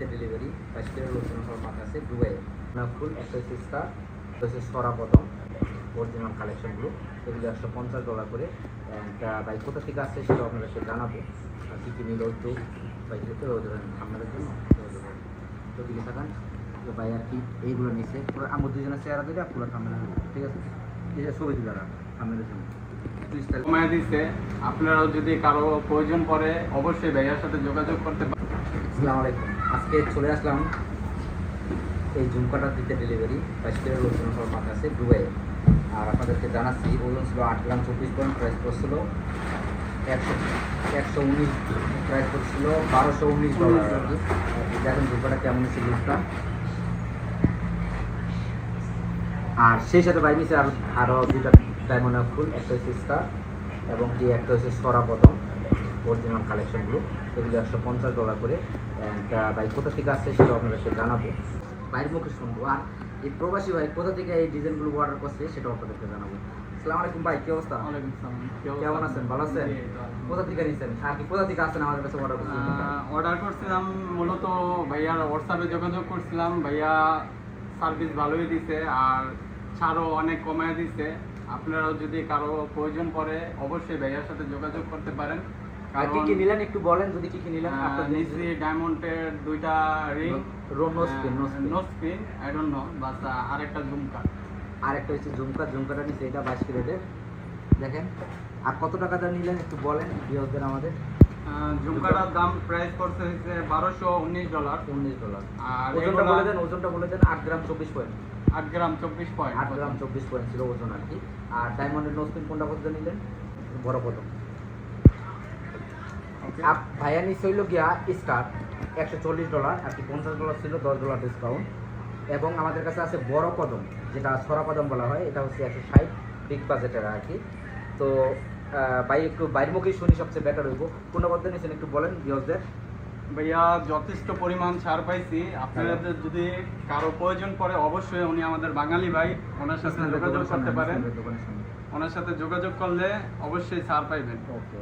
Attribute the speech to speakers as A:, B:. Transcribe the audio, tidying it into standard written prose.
A: দিতে ডেলিভারি 22 কিলোর ওজন আমার কাছে দুবাই ফুল একটা সিস্টা হচ্ছে সরা পদম অরিজিনাল কালেকশনগুলো এগুলো $150 করে। অ্যান্ড ভাই কোথা থেকে আসছে সেটা আপনাদেরকে জানাবো। আর কী কী নিল একটু বাইকে আপনাদের জন্য তো দিকে থাকান তো ভাই আর কি এইগুলো নিচ্ছে পুরো আমার দুজনের চেহারা দিলে পুরো ক্যামেরা ঠিক আছে এই যে ছবি দিলাম আপনাদের জন্য
B: কমায় দিচ্ছে। আপনারাও যদি কারো প্রয়োজন পড়ে অবশ্যই ভাইয়ার সাথে যোগাযোগ করতে পারেন।
A: আসসালামু আলাইকুম, আজকে চলে আসলাম এই ঝুমকাটা দিতে ডেলিভারি 22 কিলোর ওজন আমার কাছে দুবাই। আর আপনাদেরকে জানাচ্ছি ওজন ছিল 8 গ্রাম 24 পয়েন্ট, প্রাইস পড়ছিল 119, প্রাইস পড়ছিল $1219 আর কি। দেখেন ঝুমকাটা কেমন হচ্ছে লুকটা। আর সেই সাথে বাই নিচে আরও দুইটা ডায়মন্ড ফুল, একটা হচ্ছে স্টার এবং কি একটা হচ্ছে সরা পদম অরিজিনাল কালেকশনগুলো এগুলো $150 করে। অ্যান্ড ভাই কোথা থেকে আসছে সেটা আপনাদেরকে জানাবো, ভাইয়ের মুখে শুনবো। আর এই প্রবাসী ভাই কোথা থেকে এই ডিজাইনগুলো অর্ডার করছে সেটাও আপনাদেরকে জানাবো। আসসালামু আলাইকুম ভাই, কি অবস্থা? কেমন আছেন? ভালো আছেন? কোথা থেকে নিয়েছেন আর কি কোথা থেকে আসছেন আমাদের কাছে অর্ডার করছেন?
B: অর্ডার করছিলাম মূলত ভাইয়ার হোয়াটসঅ্যাপে যোগাযোগ করছিলাম। ভাইয়া সার্ভিস ভালোই দিছে আর ছাড়ও অনেক কমায় দিছে। আপনারাও যদি কারো প্রয়োজন পড়ে অবশ্যই ভাইয়ার সাথে যোগাযোগ করতে পারেন।
A: আর কি কি নিলেন একটু বলেন, যদি কি কি নিলেন?
B: নিচে ডায়মন্ডের দুইটা ring,
A: no spin
B: I don't know, বাস আরেকটা ঝুমকা।
A: আরেকটা হচ্ছে ঝুমকাটা নিচে এটা 22 কিলোটের দেখেন। আর কত টাকাটা নিলেন একটু বলেন ভিউয়ারদের আমাদের।
B: ঝুমকাটার দাম প্রাইস করতে হচ্ছে $1219। আর
A: ওজনটা বলে দেন 8 গ্রাম 24 পয়েন্ট।
B: 8 গ্রাম 24 পয়েন্ট।
A: 8 গ্রাম 24 পয়েন্ট ছিল ওজন আর কি। আর ডায়মন্ডের নো স্পিন কোনটা কত নিলেন? বড় কত? ভাইয়া নিচে হইল গিয়া স্টার $140 আর কি, $50 ছিল, $10 ডিসকাউন্ট। এবং আমাদের কাছে আছে বড় কদম, যেটা ছড়া কদম বলা হয়, এটা হচ্ছে 160 বিগ বাজেটের আর কি। তো ভাই একটু বাইরের মুখেই শুনি সবচেয়ে বেটার হইব। কোনটা কত নিয়েছেন একটু বলেন ভিউয়ারদের।
B: ভাইয়া যথেষ্ট পরিমাণ ছাড় পাইছি। আপনাদের যদি কারো প্রয়োজন পড়ে অবশ্যই উনি আমাদের বাঙালি ভাই, ওনার সাথে যোগাযোগ করতে পারেন। ওনার সাথে যোগাযোগ করলে অবশ্যই ছাড় পাইবেন।
A: ওকে।